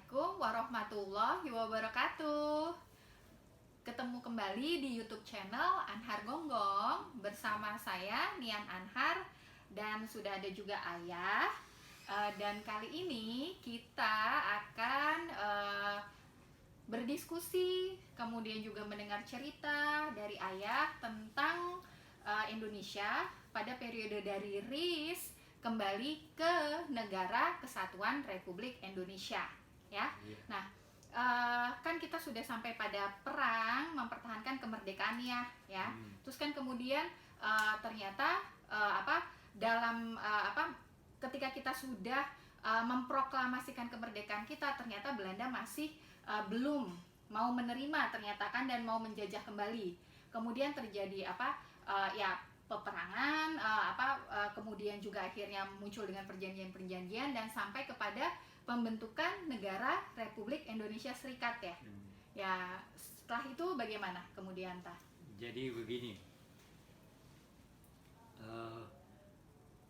Assalamualaikum warahmatullahi wabarakatuh. Ketemu kembali di YouTube channel Anhar Gonggong bersama saya Nian Anhar dan sudah ada juga Ayah. Dan kali ini kita akan berdiskusi, kemudian juga mendengar cerita dari Ayah tentang Indonesia pada periode dari RIS kembali ke Negara Kesatuan Republik Indonesia, ya. Nah, kan kita sudah sampai pada perang mempertahankan kemerdekaannya, ya. Terus kan kemudian ternyata ketika kita sudah memproklamasikan kemerdekaan kita, ternyata Belanda masih belum mau menerima ternyata kan, dan mau menjajah kembali. Kemudian terjadi peperangan, kemudian juga akhirnya muncul dengan perjanjian-perjanjian dan sampai kepada pembentukan negara Republik Indonesia Serikat, ya. Ya, setelah itu bagaimana kemudian, Tah? Jadi begini,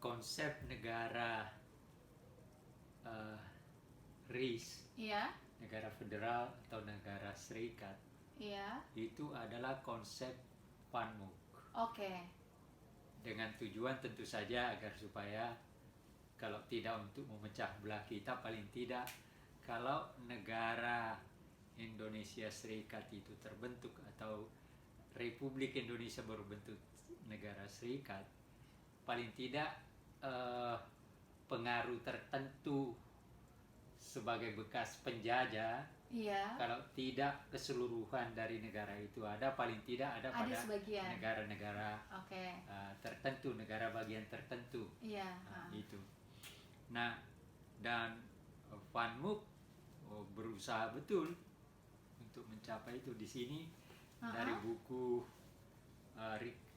konsep negara RIS, Iya. negara federal atau negara serikat, Iya. itu adalah konsep Panmuk. Oke. Dengan tujuan tentu saja agar supaya kalau tidak untuk memecah belah kita, paling tidak kalau negara Indonesia Serikat itu terbentuk atau Republik Indonesia berbentuk negara serikat, paling tidak pengaruh tertentu sebagai bekas penjajah, Iya. kalau tidak keseluruhan dari negara itu ada, paling tidak ada pada sebagian negara-negara tertentu, negara bagian tertentu. Iya. Itu. Nah, dan Panmuk berusaha betul untuk mencapai itu. Di sini dari buku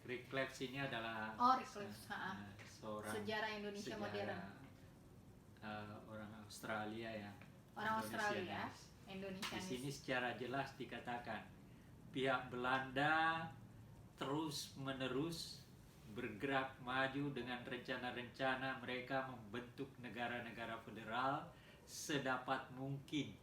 Rick Cleves, ini adalah seorang sejarah Indonesia modern, orang Australia yang Indonesia. Di sini secara jelas dikatakan pihak Belanda terus-menerus bergerak maju dengan rencana-rencana mereka membentuk negara-negara federal sedapat mungkin.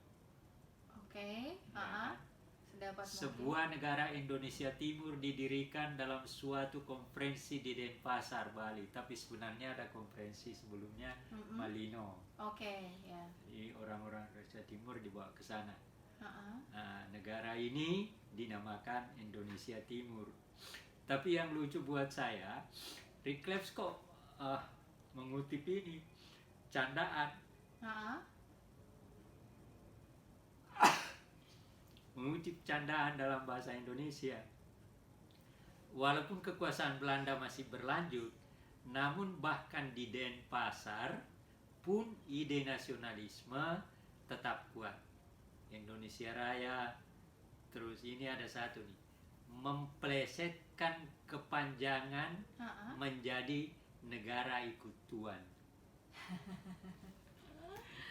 Sebuah negara Indonesia Timur didirikan dalam suatu konferensi di Denpasar, Bali. Tapi sebenarnya ada konferensi sebelumnya, Malino. Jadi orang-orang Indonesia Timur dibawa ke sana. Nah, negara ini dinamakan Indonesia Timur. Tapi yang lucu buat saya, Rick Cleves kok mengutip ini candaan. Mengutip candaan dalam bahasa Indonesia. Walaupun kekuasaan Belanda masih berlanjut, namun bahkan di Denpasar pun ide nasionalisme tetap kuat. Indonesia Raya, terus ini ada satu nih, memplesetkan kepanjangan menjadi negara ikut tuan.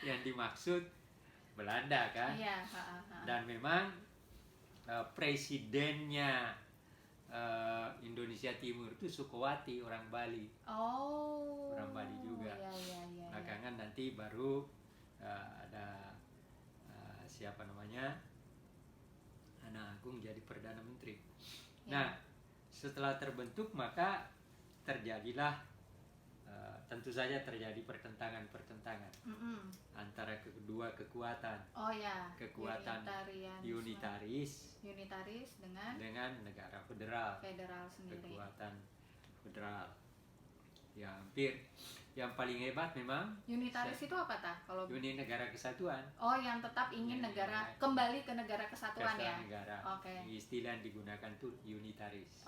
Yang dimaksud Belanda kan? Iya. Dan memang presidennya Indonesia Timur itu Sukowati, orang Bali. Orang Bali juga. Belakangan nanti baru ada siapa namanya, Anak Agung jadi Perdana Menteri. Nah, setelah terbentuk maka terjadilah tentu saja terjadi pertentangan antara kedua kekuatan. Kekuatan unitaris dengan negara federal sendiri. Kekuatan federal ya, yang paling hebat memang unitaris itu apa, Tah? Kalau Uni Negara Kesatuan. Yang tetap ingin negara kembali ke negara kesatuan ya. Negara. Istilah yang digunakan tuh unitaris.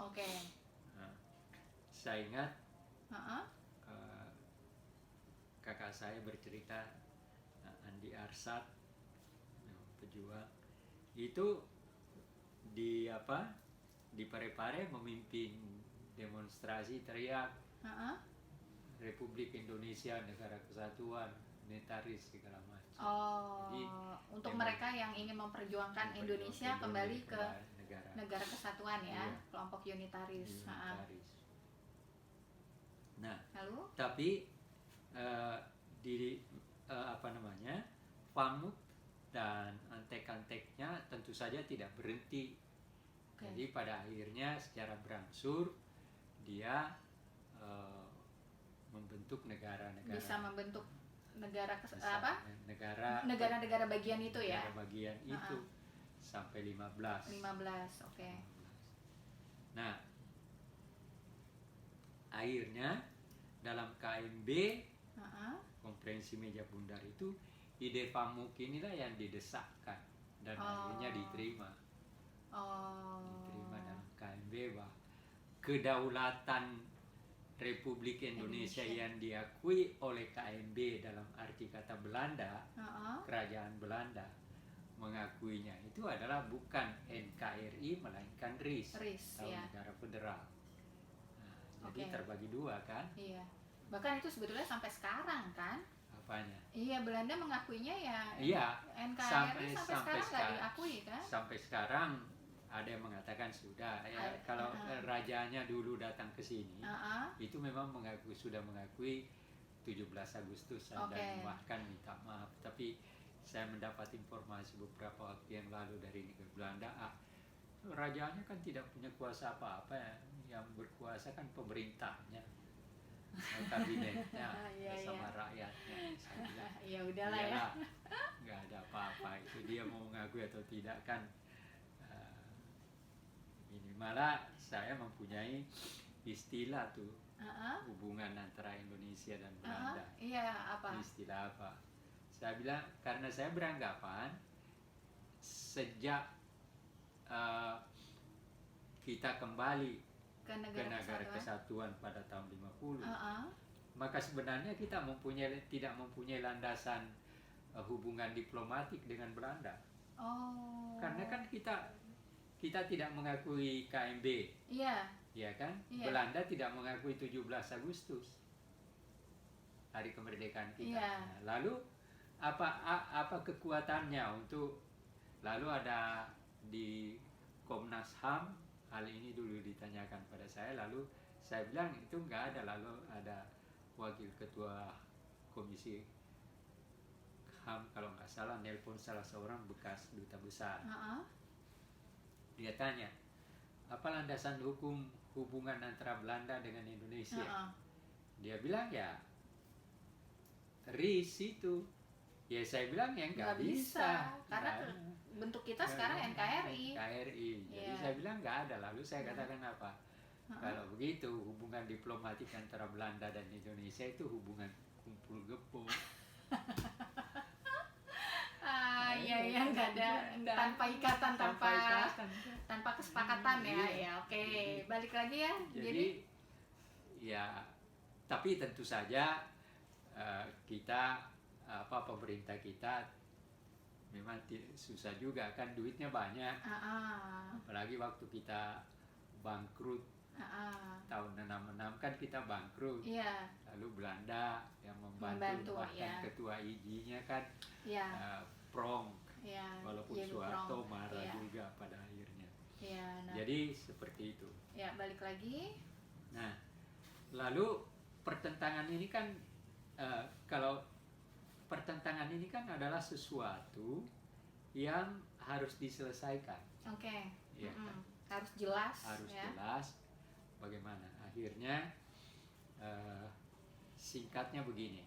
Saya ingat kakak saya bercerita, Andi Arsat, pejuang itu di Parepare memimpin demonstrasi teriak Republik Indonesia Negara Kesatuan, unitaris segala macam. Jadi, untuk mereka yang ingin memperjuangkan Indonesia kembali ke negara kesatuan ya, kelompok unitaris. Nah, lalu? Tapi Panmuk dan antek-anteknya tentu saja tidak berhenti. Jadi pada akhirnya secara berangsur dia membentuk negara-negara. Bisa membentuk negara-negara bagian itu ya. Negara bagian itu sampai 15. 15, oke. Nah, akhirnya dalam KMB Konferensi Meja Bundar itu ide Pamuk inilah yang didesakkan dan akhirnya diterima. Diterima dalam KMB bahwa kedaulatan Republik Indonesia yang diakui oleh KMB dalam arti kata Belanda, kerajaan Belanda mengakuinya itu adalah bukan NKRI melainkan RIS atau negara federal. Nah, jadi terbagi dua kan? Iya. Bahkan itu sebetulnya sampai sekarang kan? Apanya? Iya, Belanda mengakuinya ya. Iya. NKRI sampai sekarang nggak diakui kan? Sampai sekarang ada yang mengatakan sudah. Ya, kalau rajanya dulu datang ke sini, itu memang sudah mengakui 17 Agustus dan bahkan minta maaf. Tapi saya mendapat informasi beberapa waktu yang lalu dari negara Belanda, rajanya kan tidak punya kuasa apa-apa ya. Yang berkuasa kan pemerintahnya, kabinetnya, sama rakyatnya. Saya bilang, ya udahlah ya. Nggak ada apa-apa itu, dia mau mengakui atau tidak kan. Ini malah saya mempunyai istilah tuh, hubungan antara Indonesia dan Belanda. Iya, apa? Istilah apa? Saya bilang karena saya beranggapan sejak kita kembali ke negara kesatuan pada tahun 50, maka sebenarnya kita tidak mempunyai landasan hubungan diplomatik dengan Belanda. Karena kan kita tidak mengakui KMB. Iya. Ya kan? Iya. Belanda tidak mengakui 17 Agustus, hari kemerdekaan kita. Iya. Nah, lalu apa kekuatannya untuk, lalu ada di Komnas HAM hal ini dulu ditanyakan pada saya, lalu saya bilang itu nggak ada. Lalu ada wakil ketua komisi HAM kalau nggak salah nelpon salah seorang bekas duta besar. Dia tanya, apa landasan hukum hubungan antara Belanda dengan Indonesia? Dia bilang ya RIS itu. Ya saya bilang ya nggak bisa. Karena bentuk kita sekarang NKRI. Jadi saya bilang nggak ada. Lalu saya katakan apa? Kalau begitu hubungan diplomatik antara Belanda dan Indonesia itu hubungan kumpul gepuk. Iya nggak ada, tanpa ikatan, tanpa kesepakatan ya. Ya oke. Balik lagi ya. Jadi ya, tapi tentu saja kita pemerintah kita memang susah juga kan, duitnya banyak. Apalagi waktu kita bangkrut tahun 66 kan kita bangkrut. Lalu Belanda yang membantu bahkan ketua IG-nya kan Prong, walaupun Soeharto marah juga pada akhirnya. Jadi seperti itu. Ya, balik lagi. Nah, lalu pertentangan ini kan kalau pertentangan ini kan adalah sesuatu yang harus diselesaikan. Ya, kan? Harus jelas. Jelas. Bagaimana? Akhirnya singkatnya begini,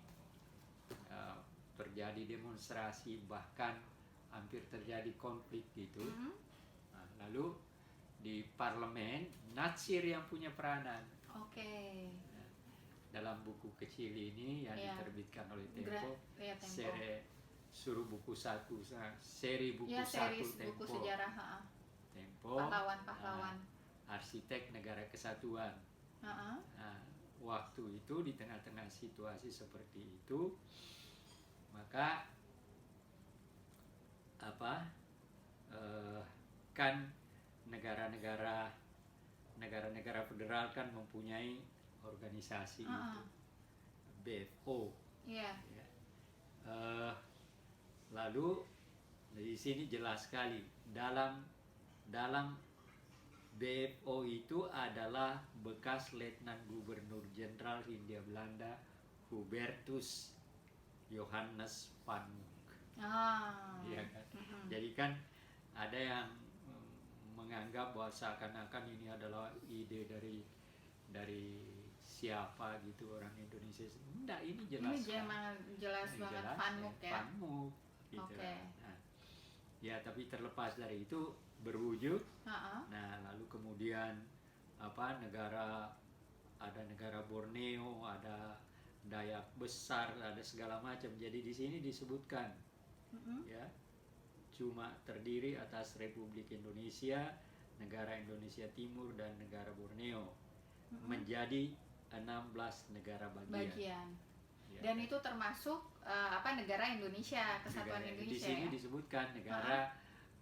terjadi demonstrasi, bahkan hampir terjadi konflik gitu. Nah, lalu di parlemen Natsir yang punya peranan. Dalam buku kecil ini yang diterbitkan oleh Tempo, seri buku satu Tempo, buku sejarah Tempo, pahlawan arsitek negara kesatuan. Nah, waktu itu di tengah-tengah situasi seperti itu, maka kan negara-negara federal kan mempunyai organisasi itu, BFO. Lalu di sini jelas sekali dalam BFO itu adalah bekas Letnan Gubernur Jenderal Hindia Belanda Hubertus Johannes van Mook. Ya kan? kan ada yang menganggap bahwa seakan-akan ini adalah ide dari siapa gitu, orang Indonesia. Enggak, ini jelas. Ini jelas banget FANMUK ya. FANMUK gitu. Nah, ya tapi terlepas dari itu berwujud. Nah, lalu kemudian ada negara Borneo, ada Dayak Besar, ada segala macam. Jadi di sini disebutkan ya, cuma terdiri atas Republik Indonesia, negara Indonesia Timur, dan negara Borneo, menjadi 16 negara bagian. Ya. Dan itu termasuk negara Indonesia, Kesatuan Indonesia. Di sini disebutkan negara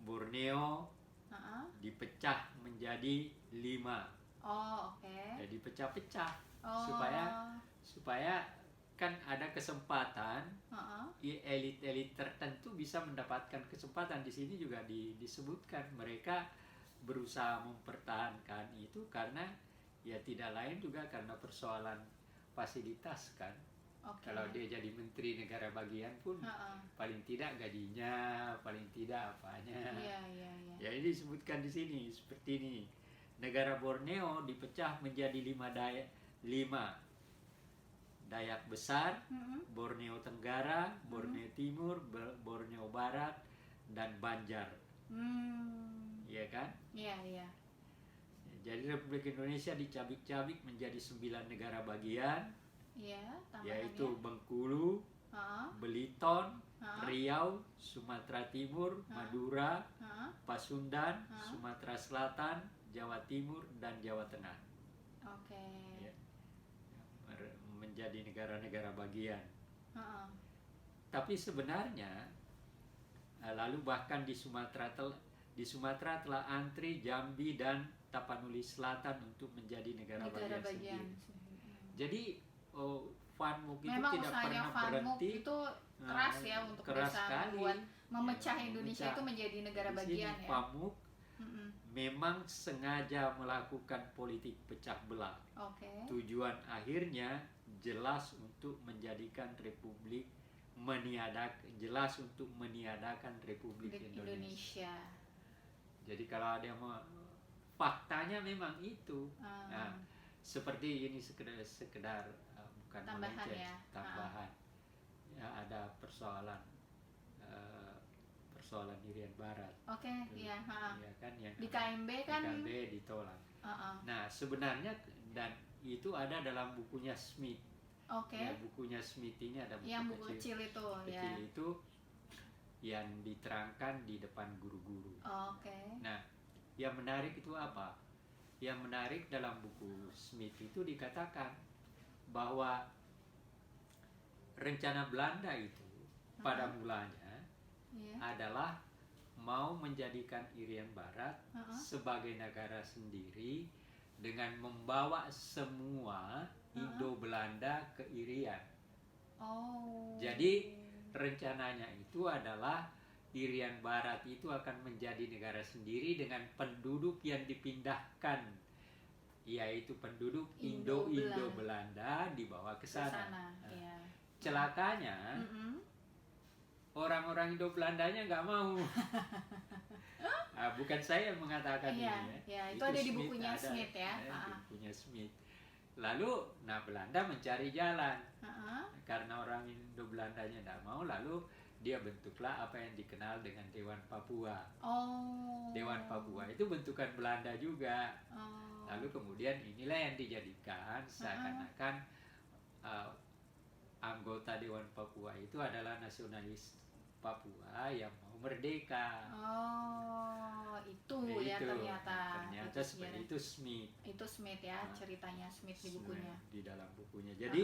Borneo dipecah menjadi 5. Jadi pecah-pecah supaya kan ada kesempatan elit-elit tertentu bisa mendapatkan kesempatan. Di sini juga disebutkan mereka berusaha mempertahankan itu karena ya tidak lain juga karena persoalan fasilitas kan. Kalau dia jadi menteri negara bagian pun paling tidak gajinya, paling tidak apanya. Ya ini disebutkan di sini seperti ini. Negara Borneo dipecah menjadi 5 Dayak Besar, Borneo Tenggara, Borneo Timur, Borneo Barat, dan Banjar. Iya kan? Iya. Jadi Republik Indonesia dicabik-cabik menjadi 9 negara bagian. Yaitu Bengkulu, Belitung, Riau, Sumatera Timur, Madura, Pasundan, Sumatera Selatan, Jawa Timur, dan Jawa Tengah. Ya, menjadi negara-negara bagian. Tapi sebenarnya lalu bahkan di Sumatera telah antri Jambi dan Tapanuli Selatan untuk menjadi negara bagian sendiri. Jadi FANMUK itu memang tidak pernah berhenti. Itu keras ya untuk bisa membuat memecah Indonesia itu menjadi negara bagian ya. FANMUK memang sengaja melakukan politik pecah belah. Tujuan akhirnya jelas untuk menjadikan Republik meniadakan Republik Indonesia. Jadi kalau ada yang faktanya memang itu. Nah, seperti ini sekedar bukan tambahan ya. Tambahan. Ya, ada persoalan Irian Barat. Iya, Ya kan, yang di KMB kan. KMB ditolak. Nah, sebenarnya dan itu ada dalam bukunya Smith. Ya, bukunya Smith ini ada buku kecil itu yang diterangkan di depan guru-guru. Nah, yang menarik itu apa? Yang menarik dalam buku Smith itu dikatakan bahwa rencana Belanda itu pada mulanya adalah mau menjadikan Irian Barat sebagai negara sendiri dengan membawa semua Indo-Belanda ke Irian. Jadi rencananya itu adalah Irian Barat itu akan menjadi negara sendiri dengan penduduk yang dipindahkan, yaitu penduduk Indo-Belanda dibawa ke sana. Celakanya orang-orang Indo-Belandanya nggak mau. Bukan saya yang mengatakan ini ya. Itu ada di bukunya Smith ya. Di bukunya Smith. Lalu, Belanda mencari jalan. Karena orang Indo-Belandanya tidak mau, lalu dia bentuklah apa yang dikenal dengan Dewan Papua. Dewan Papua itu bentukan Belanda juga. Lalu kemudian inilah yang dijadikan seakan-akan anggota Dewan Papua itu adalah nasionalis Papua yang mau merdeka. Itu ya ternyata. Seperti itu Smith. Itu Smith ya, ceritanya Smith di bukunya. Di dalam bukunya. Jadi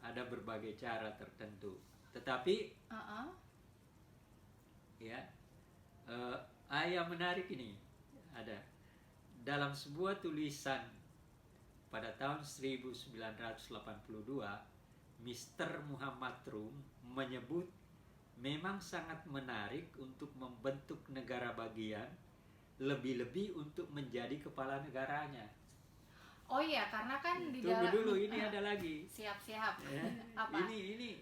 ada berbagai cara tertentu. Tetapi yang menarik ini ada dalam sebuah tulisan pada tahun 1982, Mr. Muhammad Rum menyebut memang sangat menarik untuk membentuk negara bagian, lebih-lebih untuk menjadi kepala negaranya. Karena kan di Tunggu dulu, ini ada lagi. Siap. Ya, Apa? Ini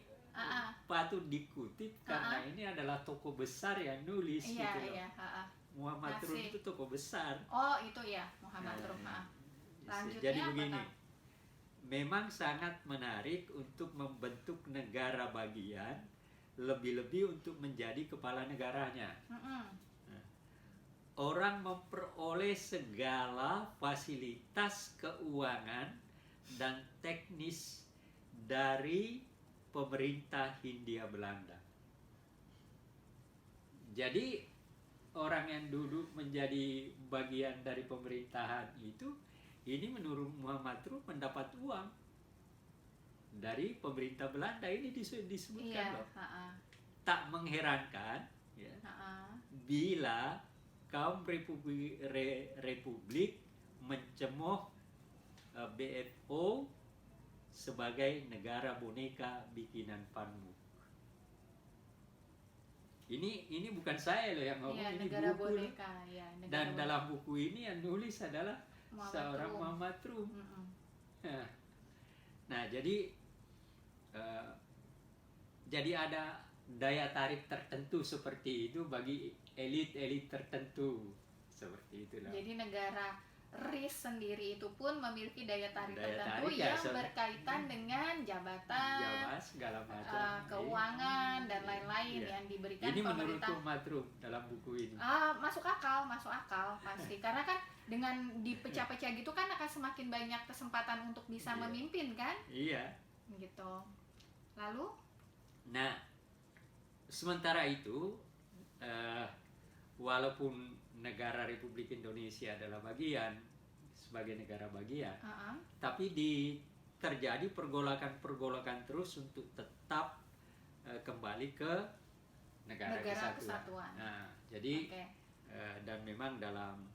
patut dikutip karena ini adalah tokoh besar yang nulis gitu loh. Muhammad Rum itu tokoh besar. Oh itu ya Muhammad Rum. Jadi begini, memang sangat menarik untuk membentuk negara bagian, lebih-lebih untuk menjadi kepala negaranya. Orang memperoleh segala fasilitas keuangan dan teknis dari pemerintah Hindia Belanda. Jadi orang yang duduk menjadi bagian dari pemerintahan itu, ini menurut Muhammad Rum mendapat uang dari pemerintah Belanda. Ini disebutkan loh. Tak mengherankan ya, bila kaum Republik mencemooh BFO sebagai negara boneka bikinan Panmuk. Ini bukan saya loh yang ngomong, ini negara buku boneka, dan boneka. Dalam buku ini yang nulis adalah seorang Muhammad Rum. Nah, jadi ada daya tarik tertentu seperti itu bagi elit-elit tertentu, seperti itulah. Jadi negara RIS sendiri itu pun memiliki daya tarik tertentu yang berkaitan dengan jabatan, segala macam, keuangan dan lain-lain yang diberikan ini pemerintah. Ini menurut Muhammad Rum dalam buku ini. Masuk akal pasti. Karena kan dengan dipecah-pecah gitu kan akan semakin banyak kesempatan untuk bisa memimpin kan? Iya. Gitu. Lalu? Nah, sementara itu, walaupun negara Republik Indonesia adalah bagian sebagai negara bagian, tapi terjadi pergolakan terus untuk tetap kembali ke negara kesatuan. Nah, jadi dan memang dalam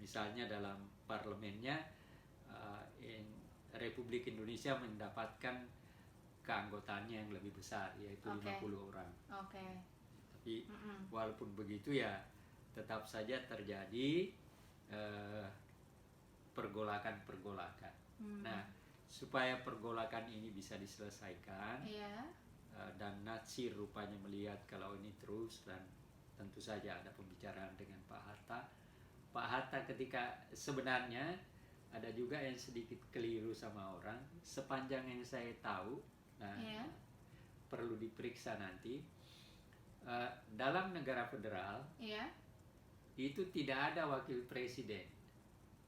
misalnya dalam parlemennya Republik Indonesia mendapatkan keanggotaannya yang lebih besar, yaitu 50 orang. Tapi walaupun begitu ya tetap saja terjadi pergolakan. Nah, supaya pergolakan ini bisa diselesaikan, dan Natsir rupanya melihat kalau ini terus, dan tentu saja ada pembicaraan dengan Pak Hatta. Pak Hatta ketika sebenarnya ada juga yang sedikit keliru sama orang, sepanjang yang saya tahu. Nah, perlu diperiksa nanti. Dalam negara federal, itu tidak ada wakil presiden.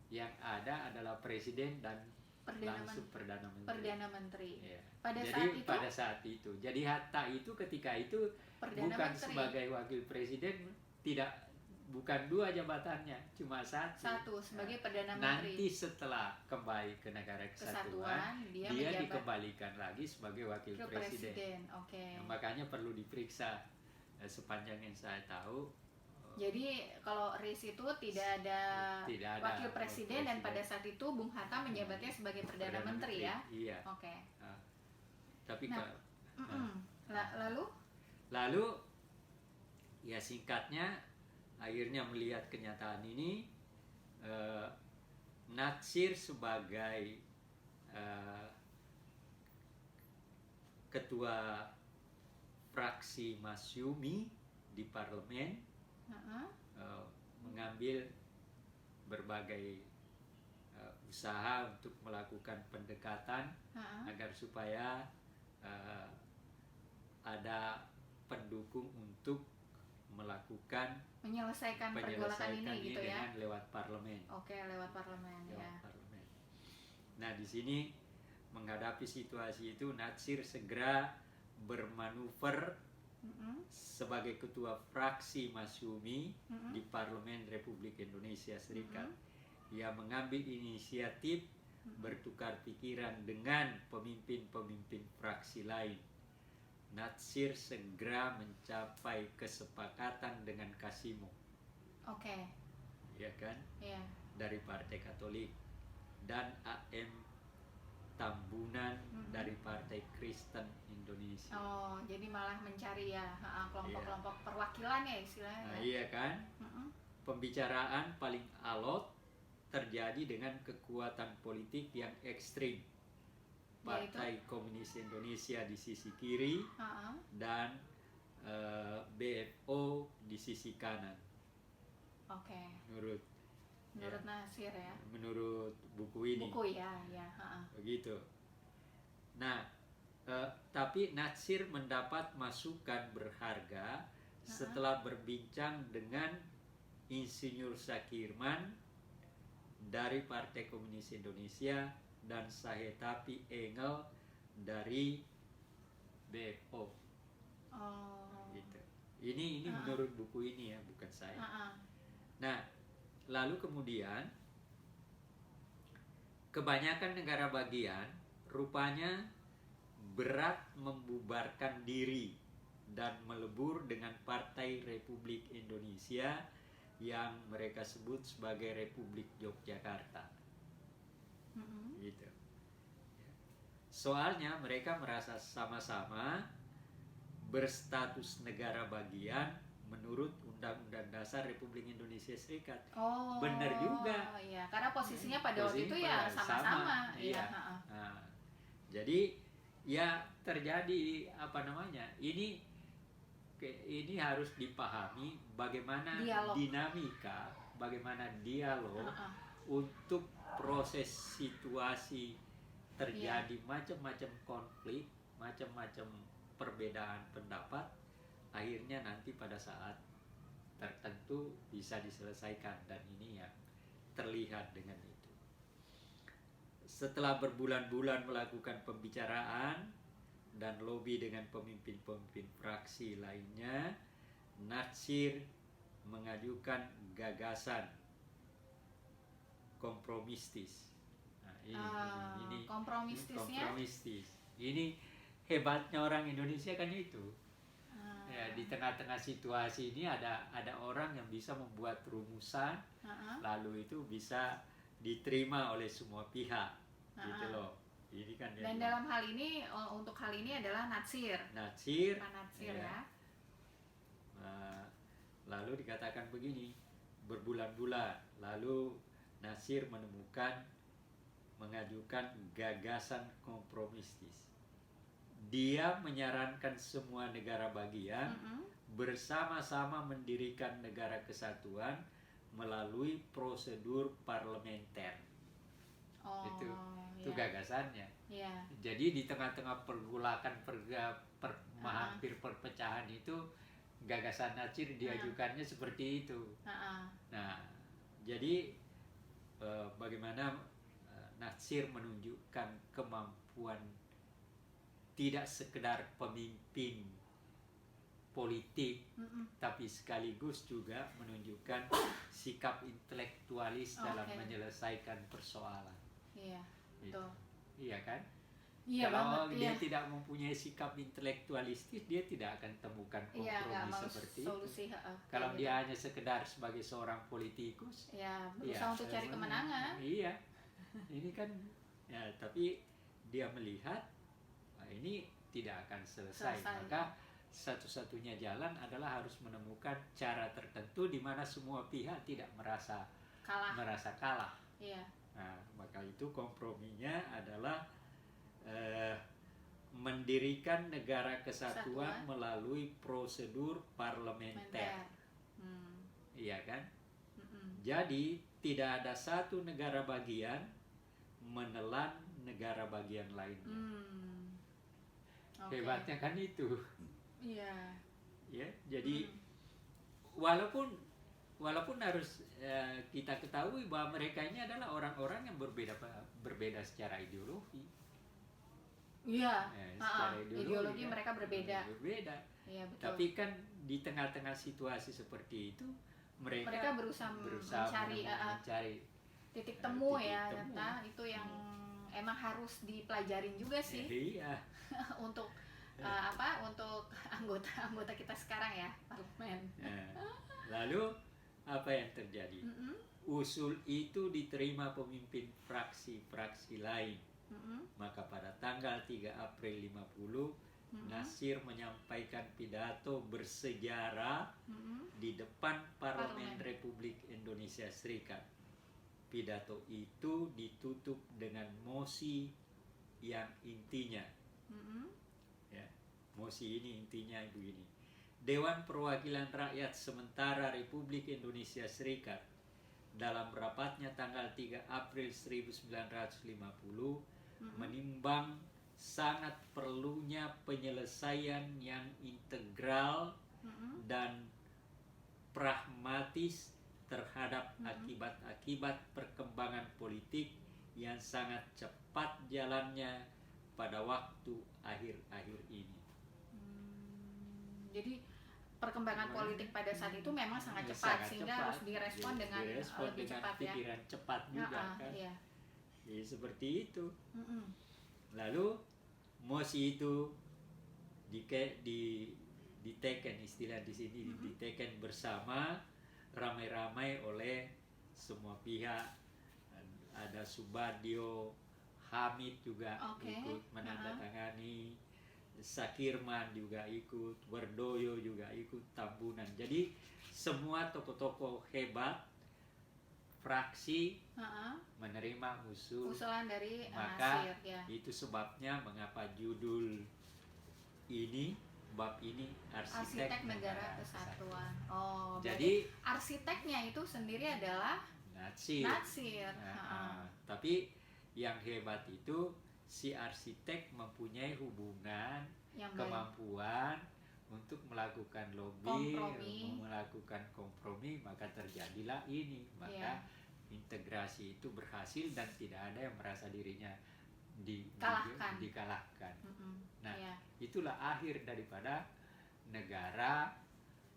Yang ada adalah presiden dan langsung perdana menteri. Pada saat itu, jadi Hatta itu ketika itu bukan sebagai wakil presiden, bukan 2 jabatannya, cuma satu sebagai perdana menteri. Nanti setelah kembali ke negara kesatuan, dia dikembalikan lagi sebagai wakil presiden. Nah, makanya perlu diperiksa. Sepanjang yang saya tahu. Jadi kalau RIS itu tidak ada wakil presiden, dan pada saat itu Bung Hatta menjabatnya sebagai perdana menteri ya. Iya. Tapi lalu ya singkatnya, akhirnya melihat kenyataan ini, Natsir sebagai ketua fraksi Masyumi di parlemen mengambil berbagai usaha untuk melakukan pendekatan agar supaya ada pendukung untuk menyelesaikan pergolakan ini gitu ya, dengan lewat parlemen. Lewat parlemen. Nah, di sini menghadapi situasi itu, Natsir segera bermanuver sebagai ketua fraksi Masyumi di Parlemen Republik Indonesia Serikat. Ia mengambil inisiatif bertukar pikiran dengan pemimpin-pemimpin fraksi lain. Natsir segera mencapai kesepakatan dengan Kasimo. Ya kan? Dari Partai Katolik, dan AM Tambunan dari Partai Kristen Indonesia. Jadi malah mencari kelompok-kelompok perwakilan ya istilahnya. Nah, iya kan? Pembicaraan paling alot terjadi dengan kekuatan politik yang ekstrim. Partai Komunis Indonesia di sisi kiri dan BFO di sisi kanan. Menurut Natsir ya. Menurut buku ini. Buku ya. Begitu. Nah, tapi Natsir mendapat masukan berharga setelah berbincang dengan Insinyur Zakirman dari Partai Komunis Indonesia dan Sahetapi Engel dari BFO. Gitu. Ini menurut buku ini ya, bukan saya. Nah, lalu kemudian kebanyakan negara bagian rupanya berat membubarkan diri dan melebur dengan Partai Republik Indonesia yang mereka sebut sebagai Republik Yogyakarta. Gitu. Soalnya mereka merasa sama-sama berstatus negara bagian menurut Undang-Undang Dasar Republik Indonesia Serikat. Benar juga. Iya, karena posisinya pada waktu itu ya sama-sama. Iya. Nah, jadi ya terjadi ini harus dipahami bagaimana dinamika, bagaimana dialog untuk proses situasi terjadi macam-macam konflik, macam-macam perbedaan pendapat, akhirnya nanti pada saat tertentu bisa diselesaikan, dan ini ya terlihat dengan itu. Setelah berbulan-bulan melakukan pembicaraan dan lobby dengan pemimpin-pemimpin fraksi lainnya, Natsir mengajukan gagasan kompromistis. Nah, ini kompromistis. Ini hebatnya orang Indonesia kan itu. Ya, di tengah-tengah situasi ini ada orang yang bisa membuat rumusan, lalu itu bisa diterima oleh semua pihak, gitu loh. Ini kan dan dalam hal ini, untuk hal ini adalah Natsir ya. Lalu dikatakan begini, berbulan-bulan lalu Natsir mengajukan gagasan kompromistis. Dia menyarankan semua negara bagian bersama-sama mendirikan negara kesatuan melalui prosedur parlementer. Itu gagasannya. Jadi di tengah-tengah pergulakan hampir perpecahan itu, gagasan Natsir diajukannya seperti itu. Nah, jadi bagaimana Natsir menunjukkan kemampuan tidak sekedar pemimpin politik, tapi sekaligus juga menunjukkan sikap intelektualis dalam menyelesaikan persoalan. Iya, betul. Iya kan? Iya, kalau banget, dia tidak mempunyai sikap intelektualistis, dia tidak akan temukan kompromi seperti solusi, itu. Kalau dia hanya sekedar sebagai seorang politikus, berusaha untuk cari kemenangan. Iya, ini kan, ya, tapi dia melihat ini tidak akan selesai. Maka satu-satunya jalan adalah harus menemukan cara tertentu di mana semua pihak tidak merasa kalah. Iya. Nah, maka itu komprominya adalah mendirikan negara kesatuan melalui prosedur parlementer. Iya kan? Jadi tidak ada satu negara bagian menelan negara bagian lainnya. Hebatnya kan itu. Iya. Ya, jadi walaupun harus kita ketahui bahwa mereka ini adalah orang-orang yang berbeda secara ideologi. Iya. Secara ideologi mereka berbeda. Iya, betul. Tapi kan di tengah-tengah situasi seperti itu mereka berusaha mencari titik temu ya. Ternyata itu yang emang harus dipelajarin juga sih. Iya. untuk untuk anggota kita sekarang ya, parlemen. Lalu apa yang terjadi? Usul itu diterima pemimpin fraksi-fraksi lain. Maka pada tanggal 3 April 50 Natsir menyampaikan pidato bersejarah di depan Parlemen Republik Indonesia Serikat. Pidato itu ditutup dengan mosi yang intinya. Ya, mosi ini intinya begini. Dewan Perwakilan Rakyat Sementara Republik Indonesia Serikat dalam rapatnya tanggal 3 April 1950 menimbang sangat perlunya penyelesaian yang integral dan pragmatis terhadap akibat-akibat perkembangan politik yang sangat cepat jalannya pada waktu akhir-akhir ini. Jadi perkembangan politik pada saat itu memang sangat cepat, sehingga harus direspon dengan lebih cepat ya. Pikiran cepat juga kan. Iya. Jadi seperti itu. Lalu mosi itu diteken, istilah di sini diteken bersama ramai-ramai oleh semua pihak. Ada Subadio, Hamid juga ikut menandatangani, Sakirman juga ikut, Werdoyo juga ikut, Tambunan. Jadi semua tokoh-tokoh hebat fraksi menerima usulan dari Nasir. Maka itu sebabnya mengapa judul ini, bab ini Arsitek Negara Kesatuan. Jadi arsiteknya itu sendiri adalah Nasir. Tapi yang hebat itu si arsitek mempunyai hubungan, kemampuan untuk melakukan lobby, melakukan kompromi, maka terjadilah ini. Maka integrasi itu berhasil dan tidak ada yang merasa dirinya dikalahkan. Nah, itulah akhir daripada negara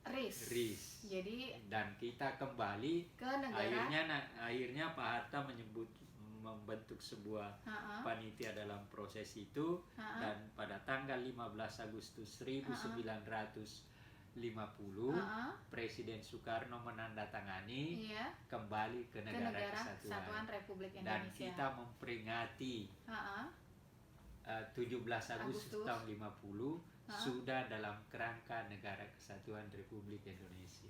RIS. Jadi dan kita kembali ke negara. Akhirnya Pak Hatta membentuk sebuah panitia dalam proses itu, dan pada tanggal 15 Agustus 1950 Presiden Soekarno menandatangani kembali ke negara Kesatuan Republik Indonesia. Dan kita memperingati 17 Agustus tahun 50 sudah dalam kerangka negara Kesatuan Republik Indonesia.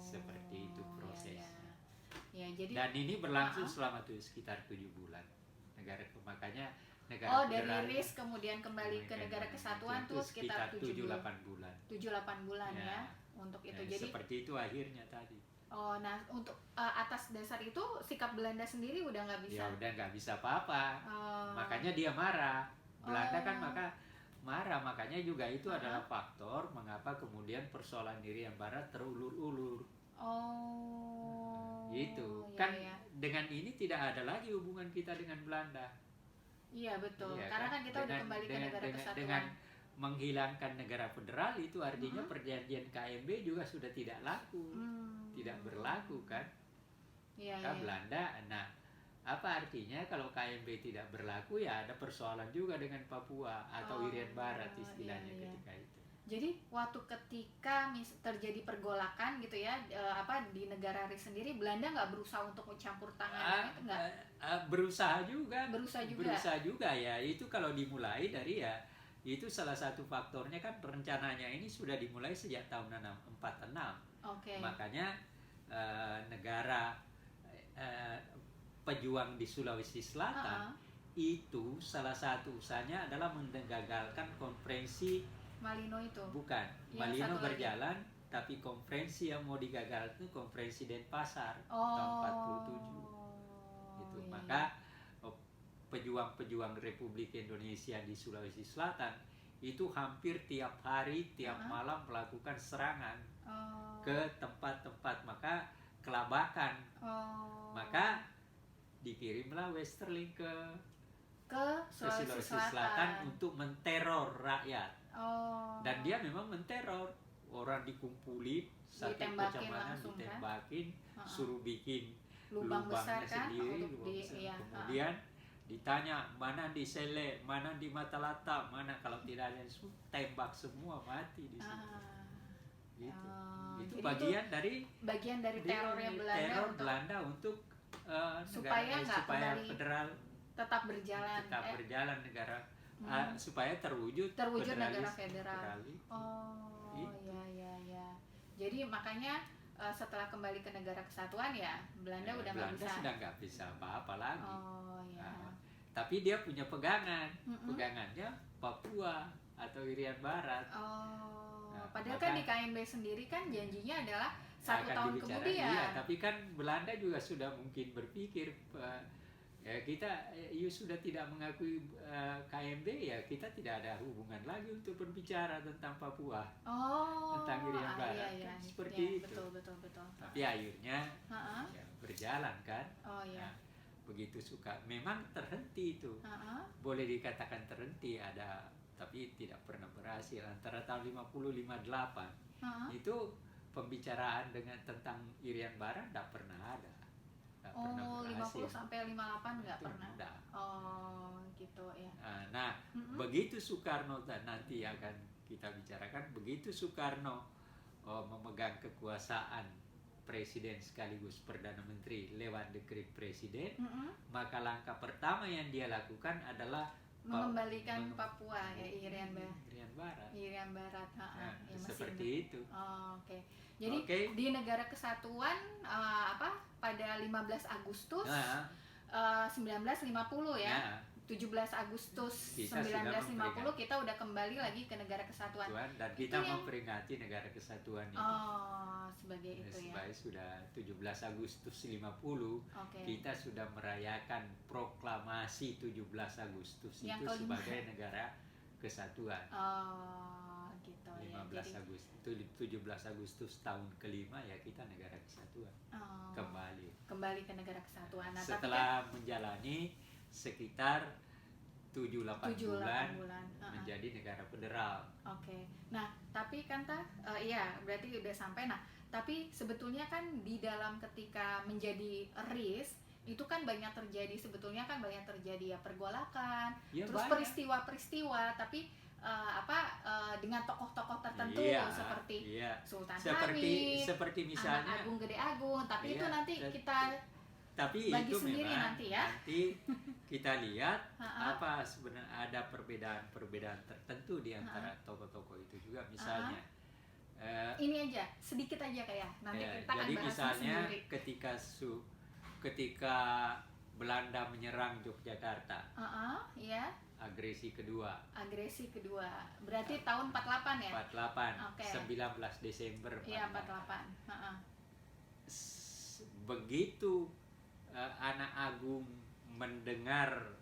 Seperti itu prosesnya. Jadi, dan ini berlangsung selama sekitar 7 bulan. Makanya negara dari RIS kemudian kembali ke negara kesatuan tuh sekitar 7-8 bulan. 7-8 bulan ya untuk itu. Jadi seperti itu akhirnya tadi. Nah untuk atas dasar itu sikap Belanda sendiri udah nggak bisa. Ya udah nggak bisa apa-apa. Makanya dia marah. Belanda kan marah, makanya juga itu adalah faktor mengapa kemudian persoalan Irian Barat terulur-ulur. Gitu. Kan dengan ini tidak ada lagi hubungan kita dengan Belanda. Iya betul. Karena kan kita udah kembali ke negara kesatuan. Dengan menghilangkan negara federal itu artinya perjanjian KMB juga sudah tidak laku. Tidak berlaku kan. Belanda. Nah, apa artinya kalau KMB tidak berlaku, ya ada persoalan juga dengan Papua atau Irian Barat istilahnya ketika itu. Jadi waktu ketika terjadi pergolakan gitu ya, di negara RIS sendiri, Belanda nggak berusaha untuk mencampur tangan itu nggak? Berusaha juga. Berusaha juga ya. Itu kalau dimulai dari itu salah satu faktornya kan rencananya ini sudah dimulai sejak tahun 46. Makanya negara pejuang di Sulawesi Selatan itu salah satu usahanya adalah menggagalkan konferensi Malino itu. Bukan, Malino berjalan, tapi konferensi yang mau digagal itu konferensi Denpasar tahun 47. Gitu. Maka pejuang-pejuang Republik Indonesia di Sulawesi Selatan itu hampir tiap hari, tiap malam melakukan serangan ke tempat-tempat, maka kelabakan. Maka dikirimlah Westerling ke Sulawesi Selatan untuk menteror rakyat. Dan dia memang menteror, orang dikumpulin, satu kecamatan ditembakin, suruh bikin lubangnya sendiri, kemudian ditanya mana di Sele, mana di Matalata, mana, kalau tidak ada tembak semua, mati di situ. Gitu. Itu bagian dari terornya Belanda untuk supaya federal tetap berjalan negara. Supaya terwujud negara federal. Ya. Jadi makanya setelah kembali ke negara kesatuan ya Belanda udah nggak bisa. Sudah nggak bisa apa-apa lagi. Tapi dia punya pegangannya Papua atau Irian Barat. Padahal kan di KMB sendiri kan janjinya adalah 1 tahun kemudian. Iya, tapi kan Belanda juga sudah mungkin berpikir kita sudah tidak mengakui KMB, ya kita tidak ada hubungan lagi untuk berbicara tentang Papua, tentang Irian Barat. Iya, seperti itu. Betul. Tapi akhirnya ya, berjalan kan. Iya. Begitu suka, memang terhenti itu. Boleh dikatakan terhenti, tapi tidak pernah berhasil. Antara tahun 50-58 itu pembicaraan tentang Irian Barat tidak pernah ada. 50 sampai 58 nggak pernah. Enggak. Gitu ya. Nah, begitu Soekarno nanti akan kita bicarakan, begitu Soekarno memegang kekuasaan presiden sekaligus perdana menteri lewat dekret presiden, maka langkah pertama yang dia lakukan adalah mengembalikan Papua ya, Irian Barat. Ya, seperti itu. Oke. Jadi di Negara Kesatuan pada 15 Agustus 1950 ya. 17 Agustus 1950 kita udah kembali lagi ke Negara Kesatuan. Dan kita memperingati Negara Kesatuan itu. Sebagai itu ya. Sudah 17 Agustus 50, kita sudah merayakan proklamasi 17 Agustus yang itu sebagai Negara Kesatuan. Gitu 15 ya. Agustus, 17 Agustus tahun kelima ya kita Negara Kesatuan. Kembali ke Negara Kesatuan. Nah, setelah menjalani sekitar 7-8 bulan menjadi negara federal. Nah, tapi kan berarti udah sampai. Nah, tapi sebetulnya kan di dalam ketika menjadi RIS itu kan banyak terjadi ya pergolakan, terus banyak peristiwa-peristiwa, tapi dengan tokoh-tokoh tertentu seperti Sultan Hamid, seperti misalnya Agung Gede Agung, tapi itu nanti kita tapi bagi itu sendiri memang nanti ya. Nanti kita lihat apa sebenarnya ada perbedaan tertentu di antara tokoh-tokoh itu juga. Misalnya ini aja sedikit aja kayak nanti kita akan jadi bahas misalnya sendiri. ketika Belanda menyerang Yogyakarta, agresi kedua berarti tahun 48 ya. 19 Desember 48. Iya, 48. Begitu anak Agung mendengar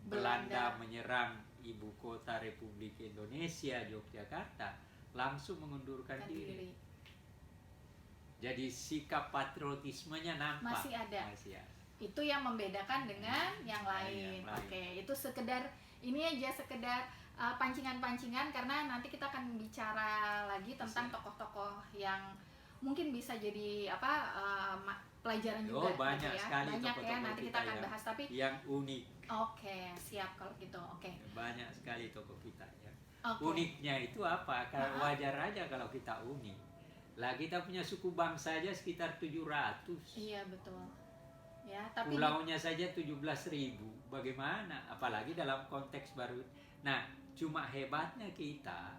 Belanda menyerang ibu kota Republik Indonesia, Yogyakarta, langsung mengundurkan diri. Jadi sikap patriotismenya nampak. Masih ada. Itu yang membedakan dengan yang lain. Itu sekedar pancingan-pancingan karena nanti kita akan bicara lagi tentang tokoh-tokoh yang mungkin bisa jadi pelajaran juga. Banyak gitu ya. Sekali Banyak ya, nanti kita akan bahas tapi yang unik. Siap kalau gitu. Banyak sekali tokoh kita ya. Uniknya itu apa? Karena wajar aja kalau kita unik. Lah kita punya suku bangsa saja sekitar 700. Iya, betul. Ya, tapi pulaunya saja 17.000. Bagaimana? Apalagi dalam konteks baru. Nah, cuma hebatnya kita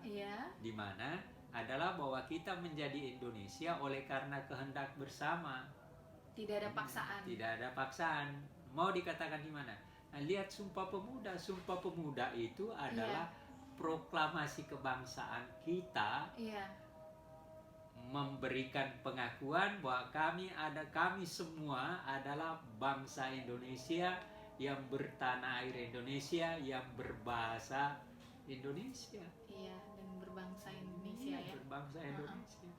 di mana adalah bahwa kita menjadi Indonesia oleh karena kehendak bersama. Tidak ada paksaan. Tidak ada paksaan. Mau dikatakan di mana? Nah, lihat Sumpah Pemuda. Sumpah Pemuda itu adalah proklamasi kebangsaan kita. Memberikan pengakuan bahwa kami semua adalah bangsa Indonesia yang bertanah air Indonesia, yang berbahasa Indonesia. Dan berbangsa Indonesia berbangsa Indonesia.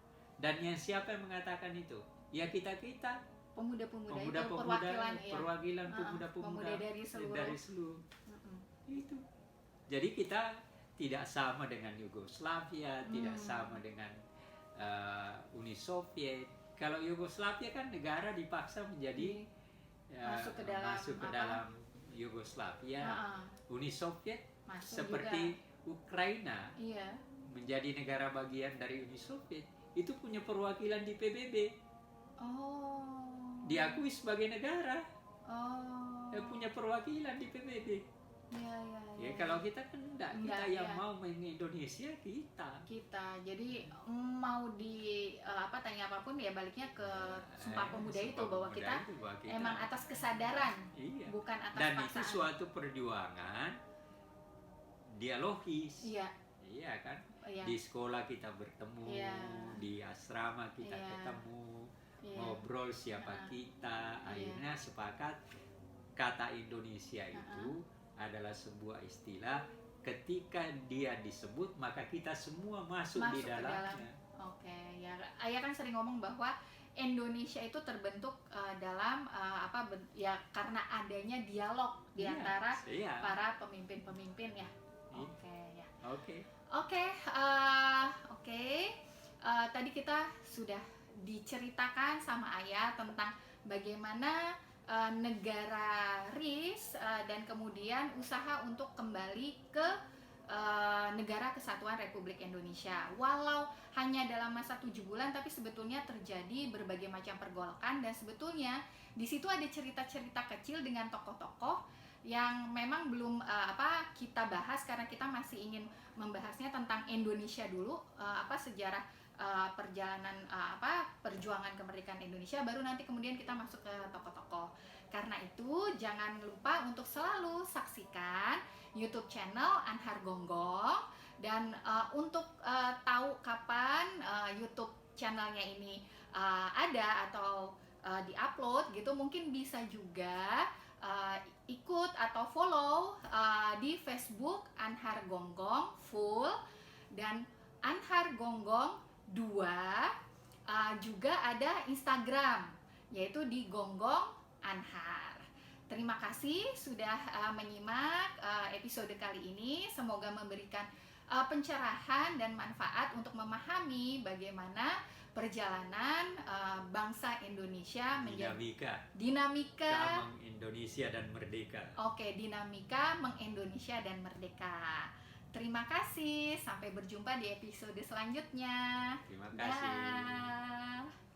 Dan yang siapa yang mengatakan itu? Ya kita-kita. Pemuda-pemuda itu perwakilan pemuda-pemuda dari seluruh. Itu. Jadi kita tidak sama dengan Yugoslavia, tidak sama dengan Uni Soviet. Kalau Yugoslavia kan negara dipaksa menjadi masuk ke dalam Yugoslavia. Uni Soviet seperti juga. Ukraina menjadi negara bagian dari Uni Soviet, itu punya perwakilan di PBB. Diakui sebagai negara. Punya perwakilan di PBB. Ya kalau kita kan enggak, kita yang mau Indonesia kita. Jadi mau tanya apapun ya baliknya ke Sumpah Pemuda itu, bahwa kita emang atas kesadaran, bukan atas dan paksaan. itu suatu perjuangan dialogis. Iya kan? Di sekolah kita bertemu, di asrama kita ketemu, ngobrol siapa kita, akhirnya sepakat kata Indonesia itu adalah sebuah istilah. Ketika dia disebut maka kita semua masuk di dalamnya. Oke, ya Ayah kan sering ngomong bahwa Indonesia itu terbentuk dalam karena adanya dialog di antara para pemimpin-pemimpin ya. Tadi kita sudah diceritakan sama Ayah tentang bagaimana negara RIS dan kemudian usaha untuk kembali ke Negara Kesatuan Republik Indonesia. Walau hanya dalam masa 7 bulan, tapi sebetulnya terjadi berbagai macam pergolakan, dan sebetulnya di situ ada cerita-cerita kecil dengan tokoh-tokoh yang memang belum kita bahas karena kita masih ingin membahasnya tentang Indonesia dulu, sejarah perjalanan perjuangan kemerdekaan Indonesia, baru nanti kemudian kita masuk ke tokoh-tokoh. Karena itu jangan lupa untuk selalu saksikan YouTube channel Anhar Gonggong, dan untuk tahu kapan YouTube channelnya ini ada atau diupload gitu, mungkin bisa juga ikut atau follow di Facebook Anhar Gonggong full dan Anhar Gonggong 2, juga ada Instagram yaitu di Gonggong Anhar. Terima kasih sudah menyimak episode kali ini. Semoga memberikan pencerahan dan manfaat untuk memahami bagaimana perjalanan bangsa Indonesia menjadi dinamika mengindonesia dan merdeka. Dinamika mengindonesia dan merdeka. Terima kasih, sampai berjumpa di episode selanjutnya. Terima kasih. Dah.